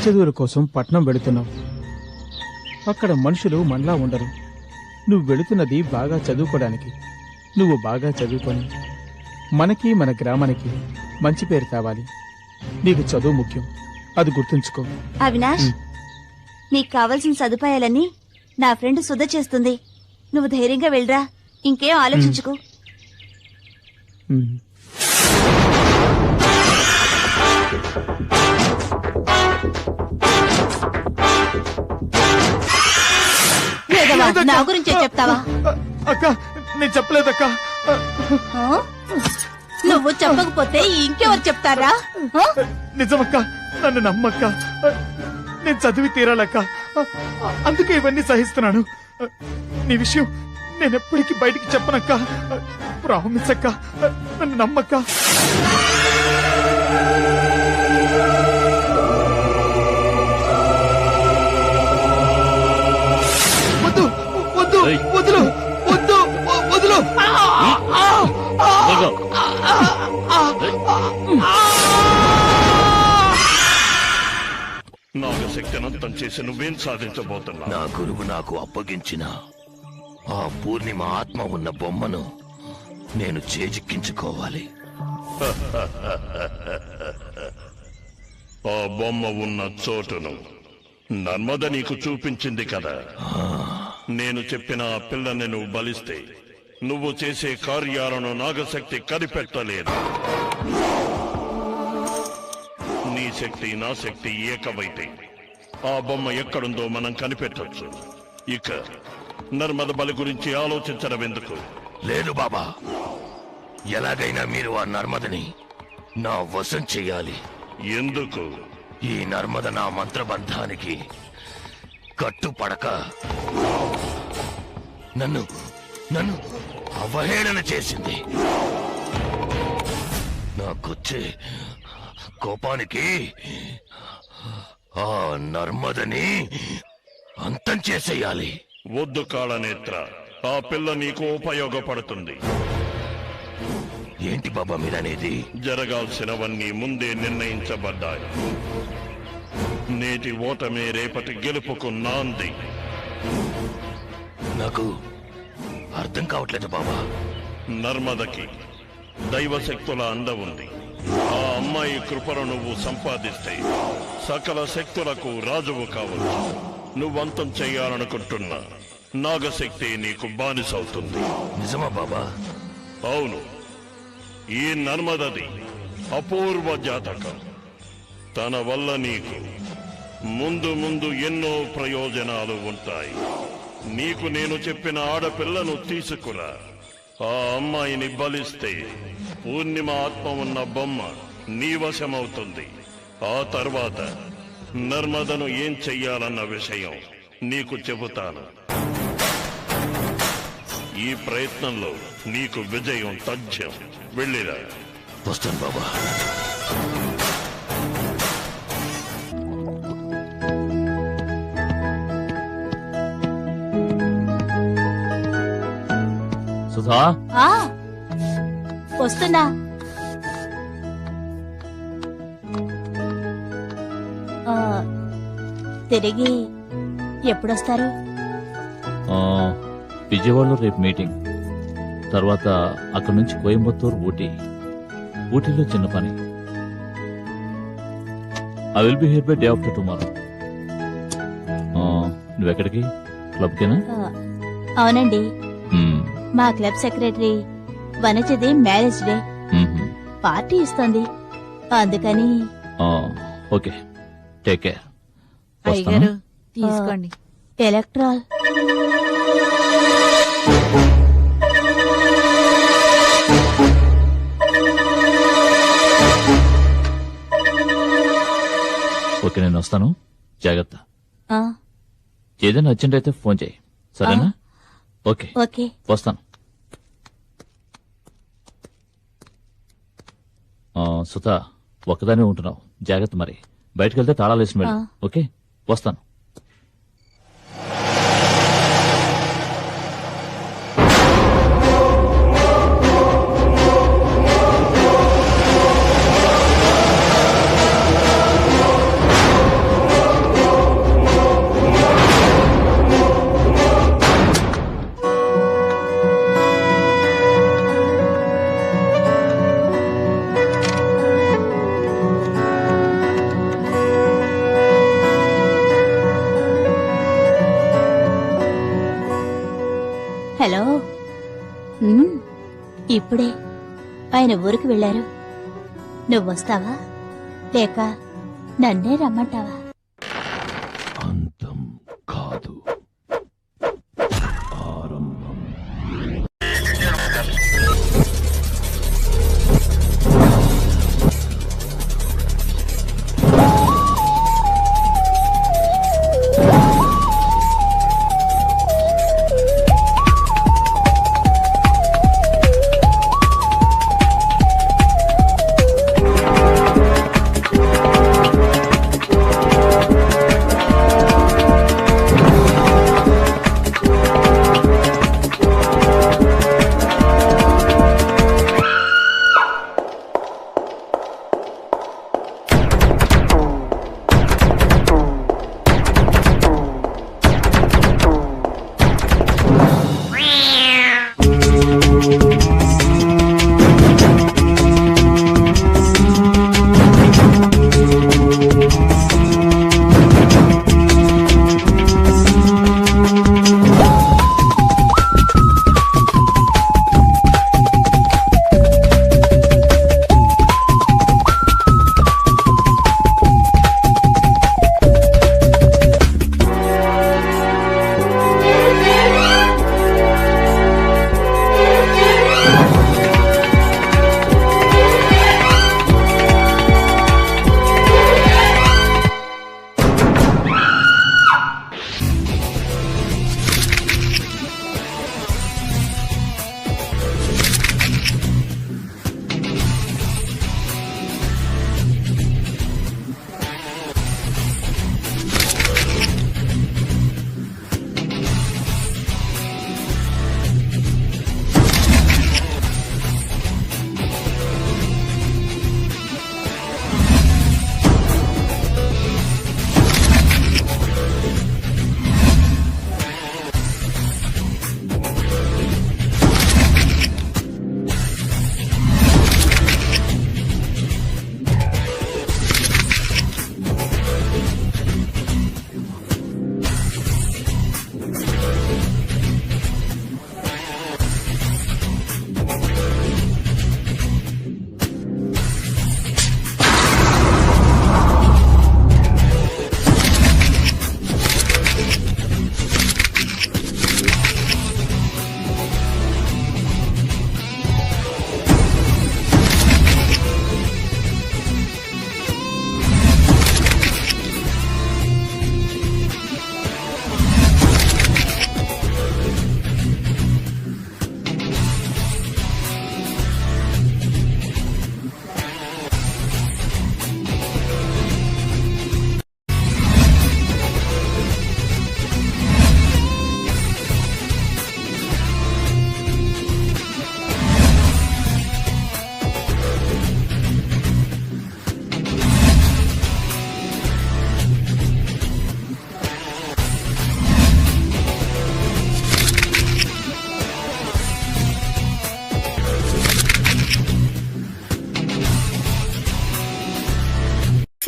చదువుల కోసం పట్నం వెళుతున్నావు. అక్కడ మనుషులు మనలా ఉండరు. నువ్వు వెళుతున్నది బాగా చదువుకోవడానికి. నువ్వు బాగా చదువుకొని మనకి మన గ్రామానికి మంచి పేరు తేవాలి. నీకు చదువు ముఖ్యం, అది గుర్తుంచుకో. అవినాష్, నీకు కావలసిన సదుపాయాలన్నీ నా ఫ్రెండ్ సుధ చేస్తుంది. నువ్వు ధైర్యంగా వెళ్ళరా, ఇంకేం ఆలోచించుకో. నా గురించే చెప్తావా? అక్క, నేను చెప్పలేదక్క. నువ్వు చెప్పకపోతే ఇంకెవరు చెప్తారా? నిజమక్క, నన్ను నమ్మక్క. నేను చదివి తీరాలక్క, అందుకే ఇవన్నీ సహిస్తున్నాను. నీ విషయం నేనెప్పటికీ బయటికి చెప్పనక్క. ప్రామిస్ అక్క, నన్ను నమ్మక్క. వద్దు వద్దు వదులు వద్దు వదులు. నాగశక్తినంతం చేసి నువ్వేం సాధించబోతున్నా? నా గురువు నాకు అప్పగించిన ఆ పూర్ణిమ ఆత్మ ఉన్న బొమ్మను నేను చేజిక్కించుకోవాలి. ఆ బొమ్మ ఉన్న చోటును నర్మద నీకు చూపించింది కదా. నేను చెప్పిన ఆ పిల్లని నువ్వు బలిస్తే నువ్వు చేసే కార్యాలను నాగశక్తి కనిపెట్టలేదు. నీ శక్తి నా శక్తి ఏకమైతే ఆ బొమ్మ ఎక్కడుందో మనం కనిపెట్టొచ్చు. ఇక నర్మద బలి గురించి ఆలోచించడం ఎందుకు? లేదు బాబా, ఎలాగైనా మీరు ఆ నర్మదని నా వశం చెయ్యాలి. ఎందుకు? ఈ నర్మద నా మంత్రబంధానికి కట్టుపడక నన్ను నన్ను అవహేళన చేసింది. నాకొచ్చే కోపానికి ఆ నర్మదని అంతం చేసేయాలి. వద్దు కాళనేత్ర, ఆ పిల్ల నీకు ఉపయోగపడుతుంది. ఏంటి బాబా మీరనేది? జరగాల్సినవన్నీ ముందే నిర్ణయించబడ్డాయి. నేటి ఓటమే రేపటి గెలుపుకు నాంది. నాకు అర్థం కావట్లేదు బాబా. నర్మదకి దైవశక్తుల అండ ఉంది. ఆ అమ్మాయి కృపను నువ్వు సంపాదిస్తే సకల శక్తులకు రాజువు కావచ్చు. నువ్వంతం చేయాలనుకుంటున్నా నాగశక్తి నీకు బానిసవుతుంది. నిజమా బాబా? అవును. ఈ నర్మదది అపూర్వ జాతకం. తన వల్ల నీకు ముందు ముందు ఎన్నో ప్రయోజనాలు ఉంటాయి. నీకు నేను చెప్పిన ఆడపిల్లను తీసుకురా. ఆ అమ్మాయిని బలిస్తే పూర్ణిమ ఆత్మ ఉన్న బొమ్మ నీ వశమవుతుంది. ఆ తర్వాత నర్మదను ఏం చెయ్యాలన్న విషయం నీకు చెబుతాను. ఈ ప్రయత్నంలో నీకు విజయం తథ్యం. వెళ్ళిరా. వస్తాను బాబా. సుధా, వస్తున్నా. తిరిగి ఎప్పుడొస్తారు? విజయవాడలో రేపు మీటింగ్, తర్వాత అక్కడి నుంచి కోయంబత్తూరు, ఊటీలో చిన్న పని. I will be here by day after tomorrow. నువ్వెక్కడికి? క్లబ్కేనా? అవునండి, మా క్లబ్ సెక్రటరీ వనజది మ్యారేజ్ డే పార్టీ ఇస్తుంది, అందుకని. Okay, take care. అయ్యగారు తీసుకోండి. ఎలక్ట్రాల్. ఓకే, నేను వస్తాను. జాగ్రత్త. ఏదైనా అర్జెంట్ అయితే ఫోన్ చేయి, సరేనా? ఓకే ఓకే, వస్తాను. సుధా, ఒక్కదానే ఉంటున్నావు, జాగ్రత్త. మరి బయటకు వెళ్తే తాళాలు వేసిన వెళ్ళు. ఓకే, వస్తాను. హలో ఇప్పుడే ఆయన ఊరికి వెళ్ళారు. నువ్వొస్తావా లేక నన్నే రమ్మంటావా? అంతం కాదు, ఆరంభం.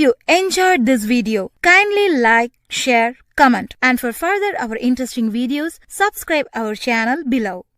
If you enjoyed this video, kindly like, share, comment, and for further our interesting videos, subscribe our channel below.